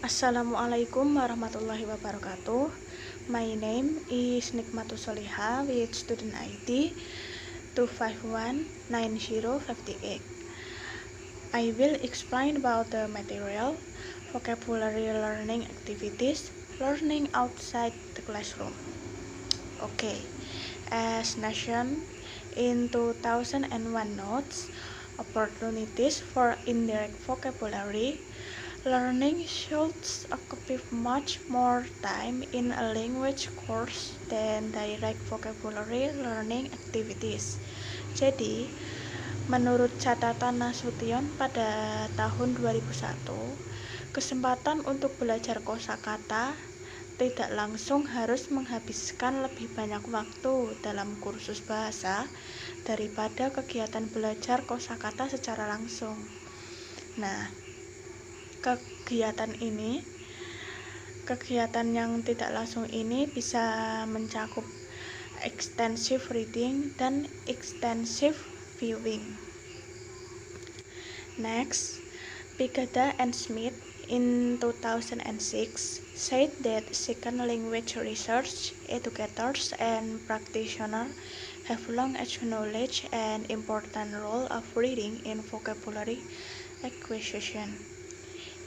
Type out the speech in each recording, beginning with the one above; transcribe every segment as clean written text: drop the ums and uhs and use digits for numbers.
Assalamualaikum warahmatullahi wabarakatuh. My name is Nikmatus Soliha with student ID 2519058. I will explain about the material, vocabulary learning activities, learning outside the classroom. Okay, as mentioned in 2001 notes, opportunities for indirect vocabulary learning should occupy much more time in a language course than direct vocabulary learning activities. Jadi, menurut catatan Nasution pada tahun 2001, kesempatan untuk belajar kosakata tidak langsung harus menghabiskan lebih banyak waktu dalam kursus bahasa daripada kegiatan belajar kosakata secara langsung. Nah, kegiatan yang tidak langsung ini bisa mencakup extensive reading dan extensive viewing. Next, Pigada and Smith in 2006 said that second language research educators and practitioners have long acknowledged an important role of reading in vocabulary acquisition.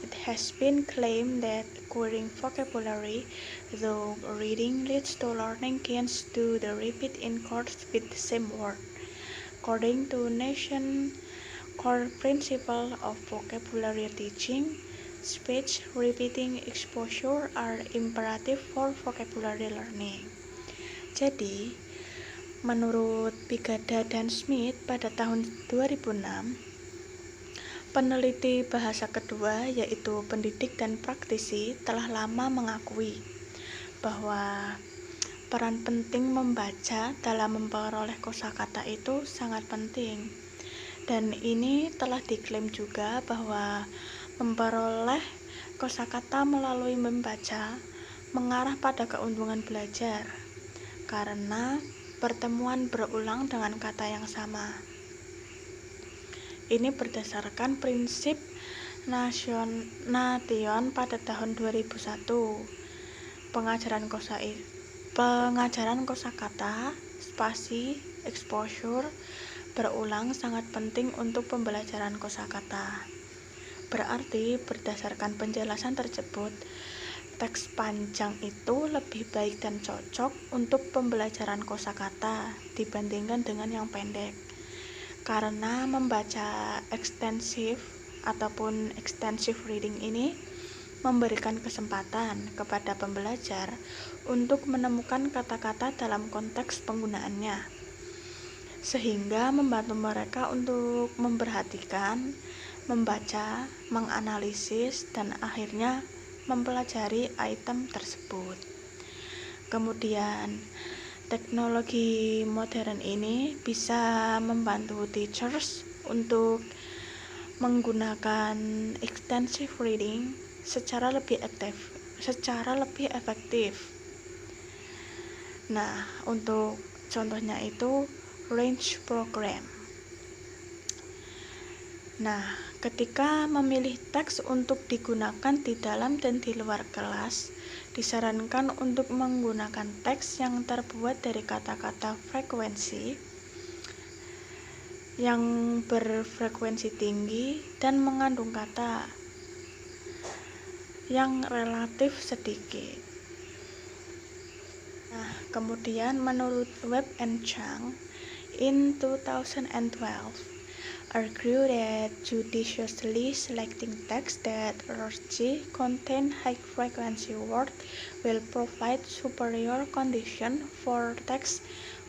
It has been claimed that acquiring vocabulary through reading leads to learning gains due to repeat in course with the same word. According to Nation core principle of vocabulary teaching, speech, repeating, exposure are imperative for vocabulary learning. Jadi, menurut Pigada dan Smith pada tahun 2006, peneliti bahasa kedua yaitu pendidik dan praktisi telah lama mengakui bahwa peran penting membaca dalam memperoleh kosakata itu sangat penting. Dan ini telah diklaim juga bahwa memperoleh kosakata melalui membaca mengarah pada keuntungan belajar karena pertemuan berulang dengan kata yang sama. Ini berdasarkan prinsip Nation pada tahun 2001. Pengajaran kosakata, spasi, exposure berulang sangat penting untuk pembelajaran kosakata. Berarti berdasarkan penjelasan tersebut, teks panjang itu lebih baik dan cocok untuk pembelajaran kosakata dibandingkan dengan yang pendek. Karena membaca extensive reading ini memberikan kesempatan kepada pembelajar untuk menemukan kata-kata dalam konteks penggunaannya, sehingga membantu mereka untuk memperhatikan, membaca, menganalisis, dan akhirnya mempelajari item tersebut. Kemudian, teknologi modern ini bisa membantu teachers untuk menggunakan extensive reading secara lebih efektif. Nah, untuk contohnya itu range program. Nah, ketika memilih teks untuk digunakan di dalam dan di luar kelas, disarankan untuk menggunakan teks yang terbuat dari kata-kata frekuensi yang berfrekuensi tinggi dan mengandung kata yang relatif sedikit. Nah, kemudian menurut Webb and Chang in 2012 argue that judiciously selecting text that largely contain high frequency words will provide superior condition for text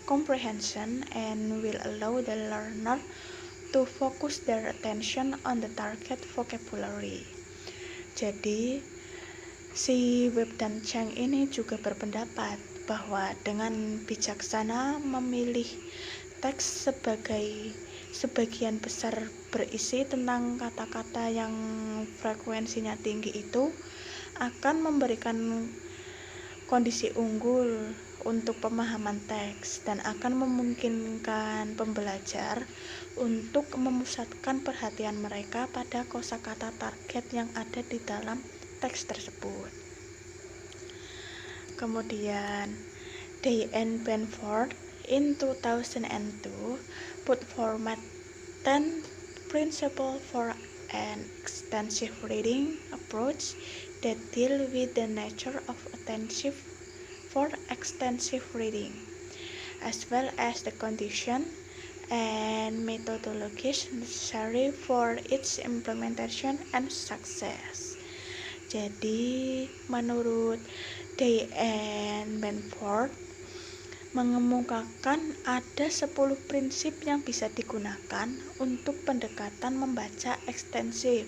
comprehension and will allow the learner to focus their attention on the target vocabulary. Jadi, si Webb dan Chang ini juga berpendapat bahwa dengan bijaksana memilih teks sebagian besar berisi tentang kata-kata yang frekuensinya tinggi itu akan memberikan kondisi unggul untuk pemahaman teks dan akan memungkinkan pembelajar untuk memusatkan perhatian mereka pada kosakata target yang ada di dalam teks tersebut. Kemudian Day and Benford in 2002 put forward 10 principles for an extensive reading approach that deal with the nature of attention for extensive reading, as well as the condition and methodologies necessary for its implementation and success. Jadi, menurut Day and Benford mengemukakan ada 10 prinsip yang bisa digunakan untuk pendekatan membaca ekstensif.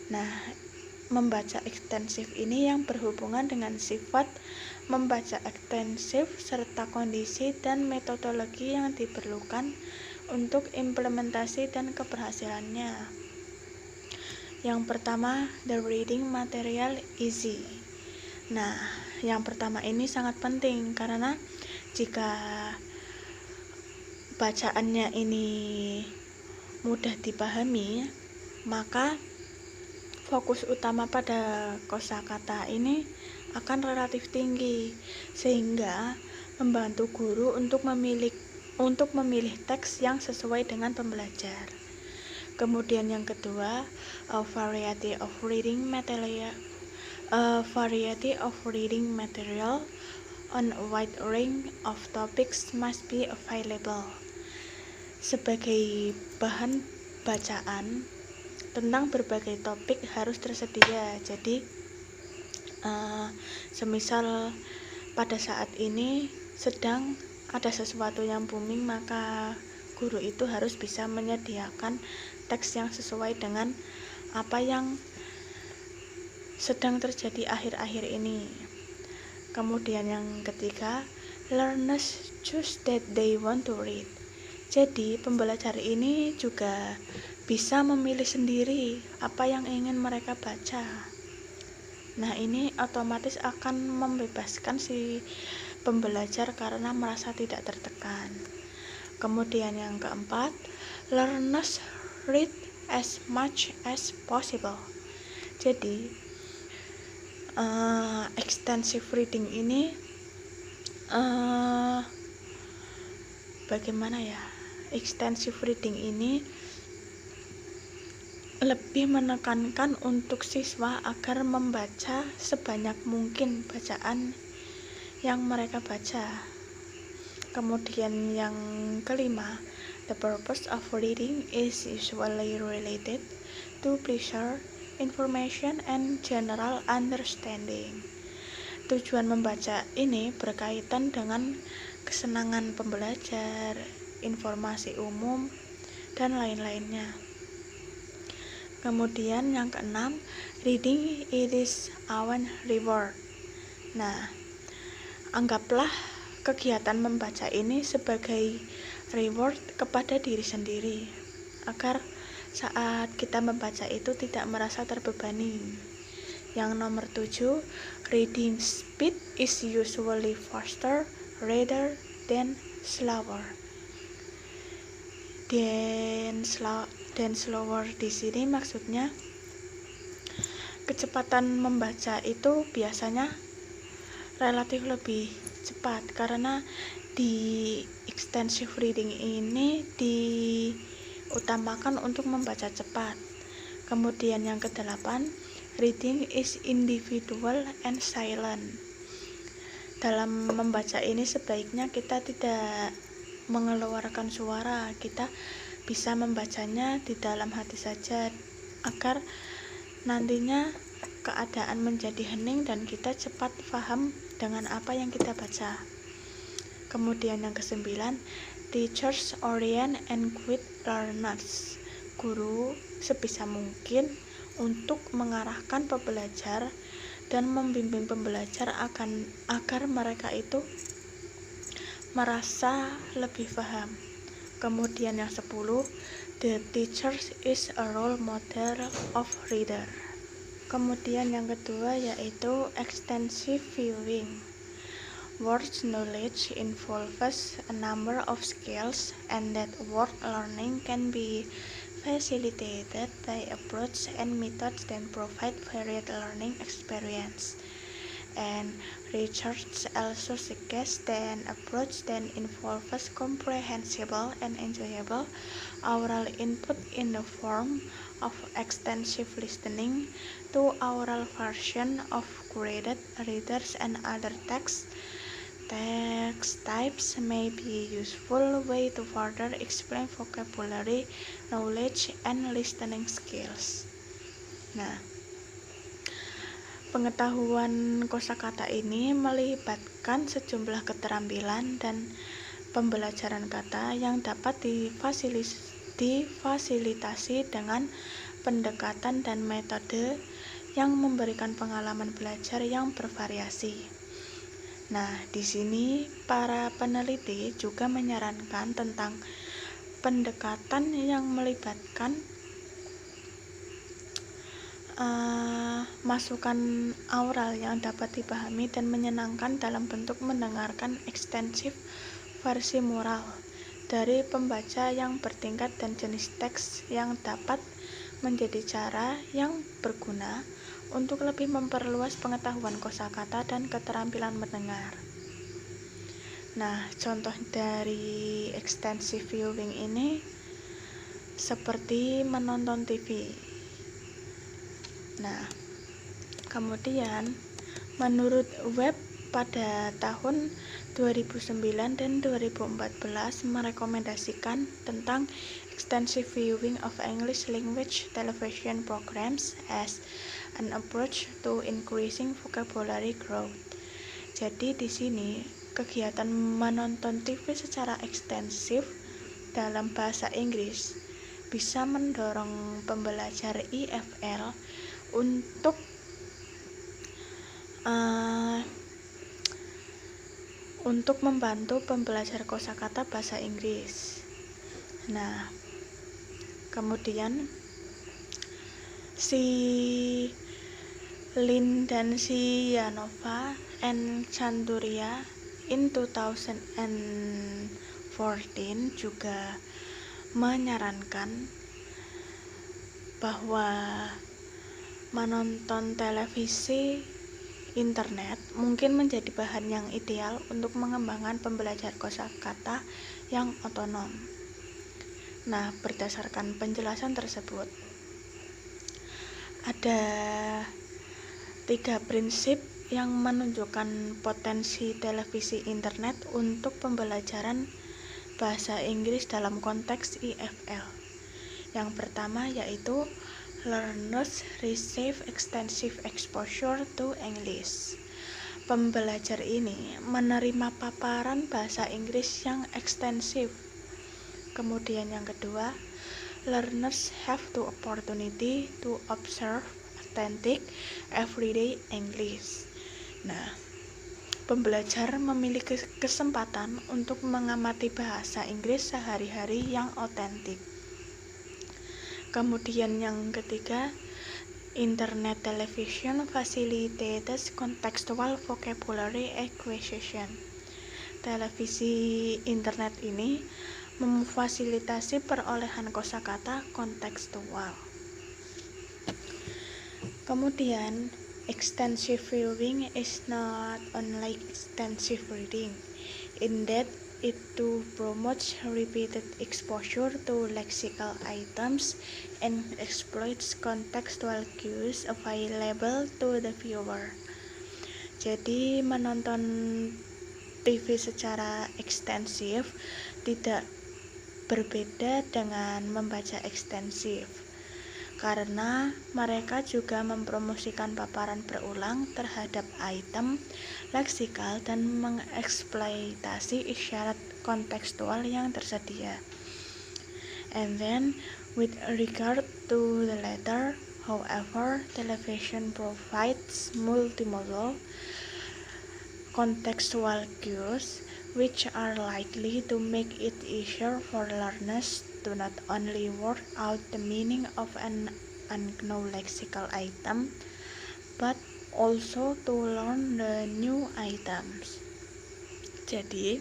Nah, membaca ekstensif ini yang berhubungan dengan sifat membaca ekstensif serta kondisi dan metodologi yang diperlukan untuk implementasi dan keberhasilannya. Yang pertama, the reading material easy. Nah, yang pertama ini sangat penting karena jika bacaannya ini mudah dipahami, maka fokus utama pada kosakata ini akan relatif tinggi, sehingga membantu guru untuk memilih teks yang sesuai dengan pembelajar. Kemudian yang kedua, a variety of reading material on a wide range of topics must be available. Sebagai bahan bacaan tentang berbagai topik harus tersedia. Jadi semisal pada saat ini sedang ada sesuatu yang booming, maka guru itu harus bisa menyediakan teks yang sesuai dengan apa yang sedang terjadi akhir-akhir ini. Kemudian yang ketiga, learners choose that they want to read. Jadi pembelajar ini juga bisa memilih sendiri apa yang ingin mereka baca. Nah, ini otomatis akan membebaskan si pembelajar karena merasa tidak tertekan. Kemudian yang keempat, learners read as much as possible. Jadi extensive reading ini bagaimana ya? Extensive reading ini lebih menekankan untuk siswa agar membaca sebanyak mungkin bacaan yang mereka baca. Kemudian yang kelima, the purpose of reading is usually related to pleasure, information, and general understanding. Tujuan membaca ini berkaitan dengan kesenangan pembelajar, informasi umum, dan lain-lainnya. Kemudian yang keenam, reading it is our reward. Nah, anggaplah kegiatan membaca ini sebagai reward kepada diri sendiri, agar saat kita membaca itu tidak merasa terbebani. Yang nomor 7, reading speed is usually faster rather than slower. Dan slower di sini maksudnya kecepatan membaca itu biasanya relatif lebih cepat karena di extensive reading ini diutamakan untuk membaca cepat. Kemudian yang ke-8, reading is individual and silent. Dalam membaca ini sebaiknya kita tidak mengeluarkan suara, kita bisa membacanya di dalam hati saja agar nantinya keadaan menjadi hening dan kita cepat paham dengan apa yang kita baca. Kemudian yang ke-9, teachers orient and guide learners. Guru sebisa mungkin untuk mengarahkan pembelajar dan membimbing pembelajar agar mereka itu merasa lebih paham. Kemudian yang 10, the teacher is a role model of reader. Kemudian yang kedua yaitu extensive viewing. Word knowledge involves a number of skills and that word learning can be facilitated by approach and methods that provide varied learning experience. And research also suggests that an approach that involves comprehensible and enjoyable oral input in the form of extensive listening to oral version of graded readers and other text types may be a useful way to further explain vocabulary, knowledge, and listening skills. Nah, pengetahuan kosakata ini melibatkan sejumlah keterampilan dan pembelajaran kata yang dapat difasilitasi dengan pendekatan dan metode yang memberikan pengalaman belajar yang bervariasi. Nah, di sini para peneliti juga menyarankan tentang pendekatan yang melibatkan masukan aural yang dapat dipahami dan menyenangkan dalam bentuk mendengarkan ekstensif versi mural dari pembaca yang bertingkat dan jenis teks yang dapat menjadi cara yang berguna untuk lebih memperluas pengetahuan kosakata dan keterampilan mendengar. Nah, contoh dari extensive viewing ini seperti menonton TV. Nah, kemudian menurut web pada tahun 2009 dan 2014 merekomendasikan tentang extensive viewing of English language television programs as an approach to increasing vocabulary growth. Jadi di sini kegiatan menonton TV secara ekstensif dalam bahasa Inggris bisa mendorong pembelajar IFL untuk membantu pembelajar kosakata bahasa Inggris. Nah, kemudian si Lin dan si Yanova and Chanturia in 2014 juga menyarankan bahwa menonton televisi internet mungkin menjadi bahan yang ideal untuk mengembangkan pembelajar kosakata yang otonom. Nah, berdasarkan penjelasan tersebut, ada 3 prinsip yang menunjukkan potensi televisi internet untuk pembelajaran bahasa Inggris dalam konteks IFL. Yang pertama yaitu learners receive extensive exposure to English. Pembelajar ini menerima paparan bahasa Inggris yang ekstensif. Kemudian yang kedua, learners have the opportunity to observe authentic everyday English. Nah, pembelajar memiliki kesempatan untuk mengamati bahasa Inggris sehari-hari yang otentik. Kemudian yang ketiga, internet television facilitates contextual vocabulary acquisition. Televisi internet ini memfasilitasi perolehan kosakata kontekstual. Kemudian, extensive viewing is not unlike extensive reading, in that it too promotes repeated exposure to lexical items and exploits contextual cues available to the viewer. Jadi menonton TV secara ekstensif tidak berbeda dengan membaca ekstensif, karena mereka juga mempromosikan paparan berulang terhadap item leksikal dan mengeksploitasi isyarat kontekstual yang tersedia. And then, with regard to the latter, however, television provides multimodal contextual cues which are likely to make it easier for learners to not only work out the meaning of an unknown lexical item, but also to learn the new items. Jadi,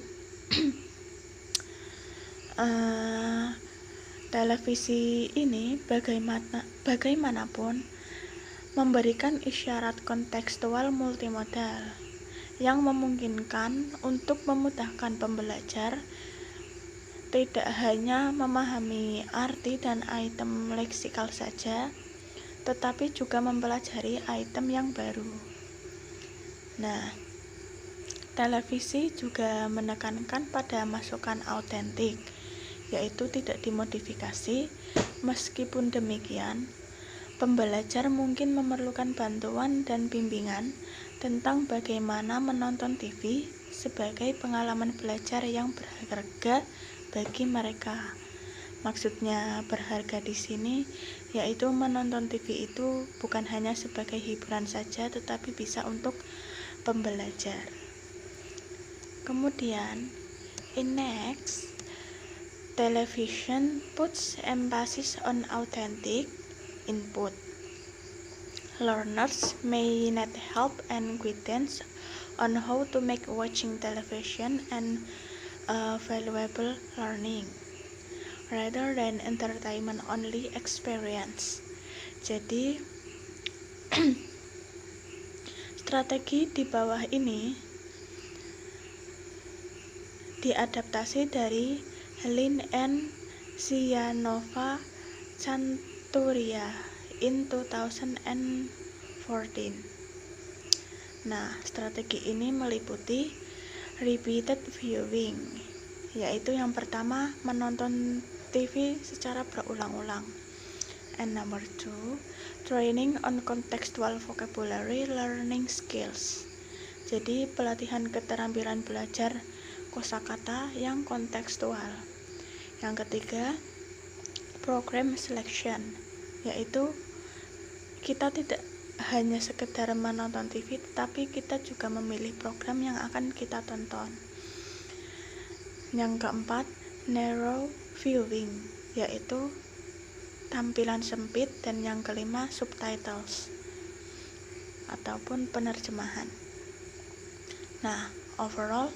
Televisi ini bagaimanapun memberikan isyarat kontekstual multimodal yang memungkinkan untuk memudahkan pembelajar tidak hanya memahami arti dan item leksikal saja, tetapi juga mempelajari item yang baru. Nah, televisi juga menekankan pada masukan autentik, yaitu tidak dimodifikasi. Meskipun demikian, pembelajar mungkin memerlukan bantuan dan bimbingan tentang bagaimana menonton TV sebagai pengalaman belajar yang berharga bagi mereka. Maksudnya berharga di sini yaitu menonton TV itu bukan hanya sebagai hiburan saja, tetapi bisa untuk pembelajar. Kemudian, in next, television puts emphasis on authentic input. Learners may need help and guidance on how to make watching television and valuable learning rather than entertainment only experience. Jadi strategi di bawah ini diadaptasi dari Helin and Sianova Chanturia in 2014. Nah, strategi ini meliputi repeated viewing, yaitu yang pertama menonton TV secara berulang-ulang. And number 2, training on contextual vocabulary learning skills. Jadi pelatihan keterampilan belajar kosakata yang kontekstual. Yang ketiga, program selection, yaitu kita tidak hanya sekedar menonton TV, tetapi kita juga memilih program yang akan kita tonton. Yang keempat, narrow viewing, yaitu tampilan sempit. Dan yang kelima, subtitles ataupun penerjemahan. Nah, overall,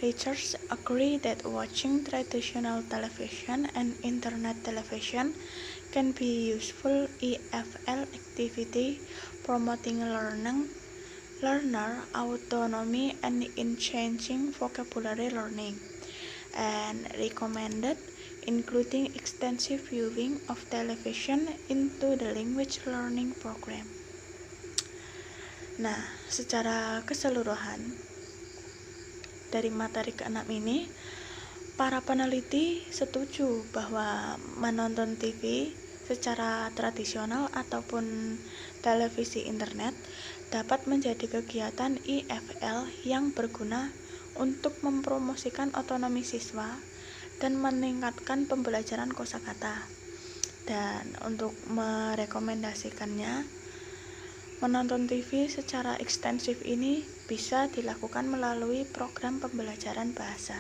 researchers agree that watching traditional television and internet television can be useful EFL activity promoting learner autonomy and enhancing vocabulary learning, and recommended including extensive viewing of television into the language learning program. Nah, secara keseluruhan dari materi ke-6 ini, para peneliti setuju bahwa menonton TV secara tradisional ataupun televisi internet dapat menjadi kegiatan EFL yang berguna untuk mempromosikan otonomi siswa dan meningkatkan pembelajaran kosakata. Dan untuk merekomendasikannya, menonton TV secara ekstensif ini bisa dilakukan melalui program pembelajaran bahasa.